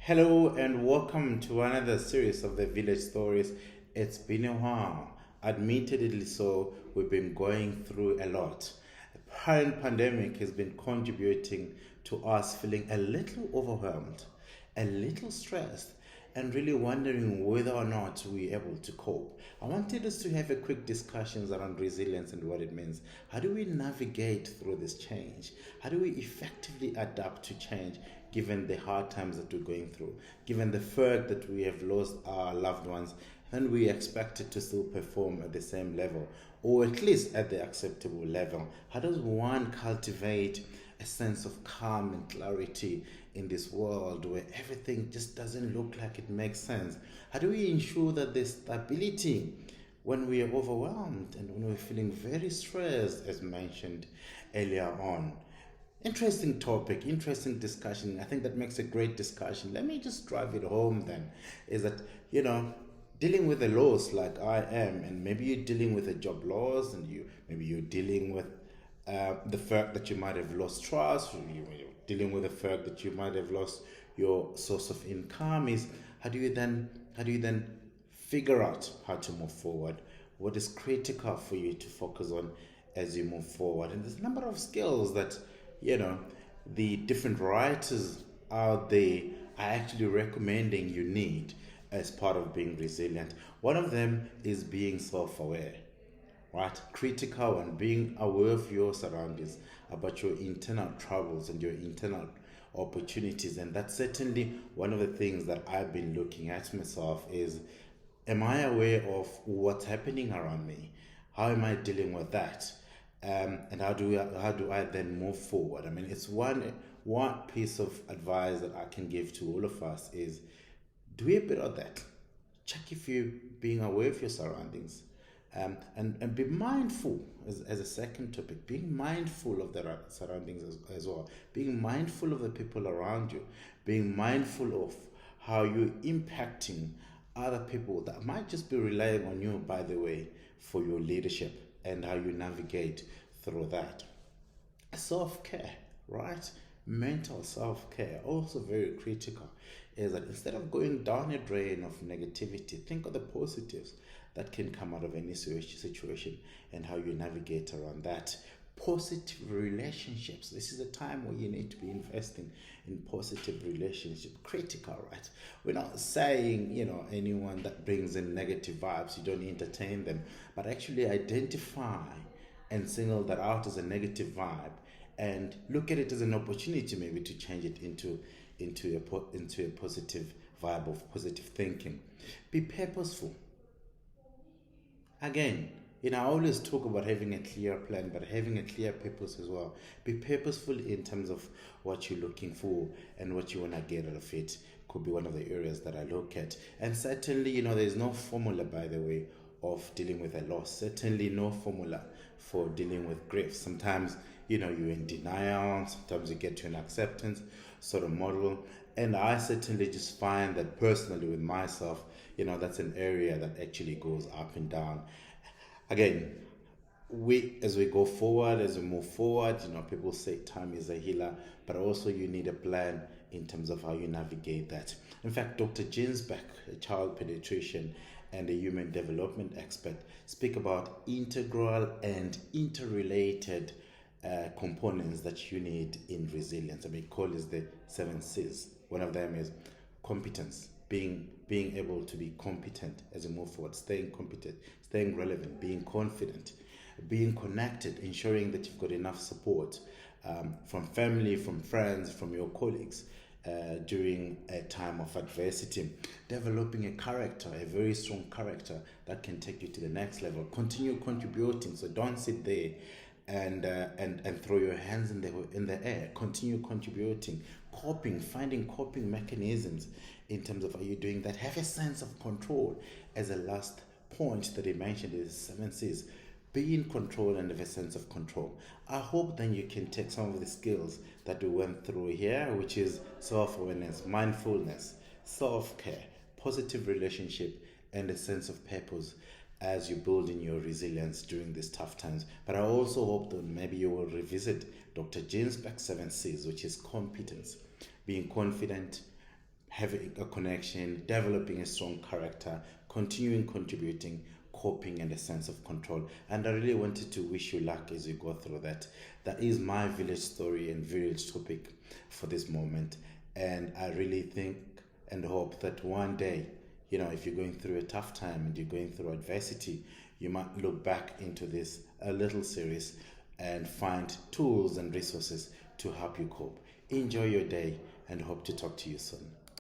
Hello and welcome to another series of the Village Stories. It's been a while. Admittedly so, we've been going through a lot. The current pandemic has been contributing to us feeling a little overwhelmed, a little stressed, and really wondering whether or not we're able to cope. I wanted us to have a quick discussions around resilience and what it means. How do we navigate through this change? How do we effectively adapt to change given the hard times that we're going through, given the fact that we have lost our loved ones and we expected to still perform at the same level or at least at the acceptable level? How does one cultivate a sense of calm and clarity in this world where everything just doesn't look like it makes sense? How do we ensure that there's stability when we are overwhelmed and when we're feeling very stressed, as mentioned earlier on? Interesting topic, interesting discussion. I think that makes a great discussion. Let me just drive it home then. Is that, you know, dealing with a loss like I am, and maybe you're dealing with a job loss, and you're dealing with the fact that you might have lost trust, you're dealing with the fact that you might have lost your source of income. Is how do you then figure out how to move forward? What is critical for you to focus on as you move forward? And there's a number of skills that, you know, the different writers out there are actually recommending you need as part of being resilient. One of them is being self aware, right? Critical and being aware of your surroundings, about your internal troubles and your internal opportunities. And that's certainly one of the things that I've been looking at myself is, am I aware of what's happening around me? How am I dealing with that? And how do I then move forward? I mean, it's one piece of advice that I can give to all of us is do a bit of that. Check if you're being aware of your surroundings. And be mindful as a second topic, being mindful of the surroundings as well, being mindful of the people around you, being mindful of how you're impacting other people that might just be relying on you, by the way, for your leadership and how you navigate through that. Self care, right? Mental self care, also very critical. Is that instead of going down a drain of negativity, think of the positives that can come out of any situation and how you navigate around that. Positive relationships. This is a time where you need to be investing in positive relationship. Critical, right? We're not saying, anyone that brings in negative vibes, you don't entertain them, but actually identify and single that out as a negative vibe and look at it as an opportunity maybe to change it into a positive vibe of positive thinking. Be purposeful. Again, I always talk about having a clear plan, but having a clear purpose as well. Be purposeful in terms of what you're looking for and what you want to get out of it. Could be one of the areas that I look at. And certainly, there's no formula, by the way, of dealing with a loss. Certainly, no formula for dealing with grief. Sometimes, you're in denial. Sometimes you get to an acceptance sort of model. And I certainly just find that personally with myself, that's an area that actually goes up and down. Again, as we go forward, as we move forward, people say time is a healer, but also you need a plan in terms of how you navigate that. In fact, Dr. Ginsberg, a child pediatrician and a human development expert, speak about integral and interrelated components that you need in resilience. I mean, call is the 7 C's. One of them is competence, being able to be competent as you move forward, staying competent, staying relevant, being confident, being connected, ensuring that you've got enough support from family, from friends, from your colleagues during a time of adversity, developing a character, a very strong character that can take you to the next level. Continue contributing, so don't sit there and throw your hands in the air. Continue contributing, finding coping mechanisms in terms of how you're doing that. Have a sense of control. As a last point that he mentioned is 7 C's. Be in control and have a sense of control. I hope then you can take some of the skills that we went through here, which is self-awareness, mindfulness, self-care, positive relationship, and a sense of purpose as you build in your resilience during these tough times. But I also hope that maybe you will revisit Dr. Ginsberg's 7 C's, which is competence, being confident, having a connection, developing a strong character, continuing contributing, coping, and a sense of control. And I really wanted to wish you luck as you go through that. That is my village story and village topic for this moment. And I really think and hope that one day, if you're going through a tough time and you're going through adversity, you might look back into this a little series and find tools and resources to help you cope. Enjoy your day and hope to talk to you soon.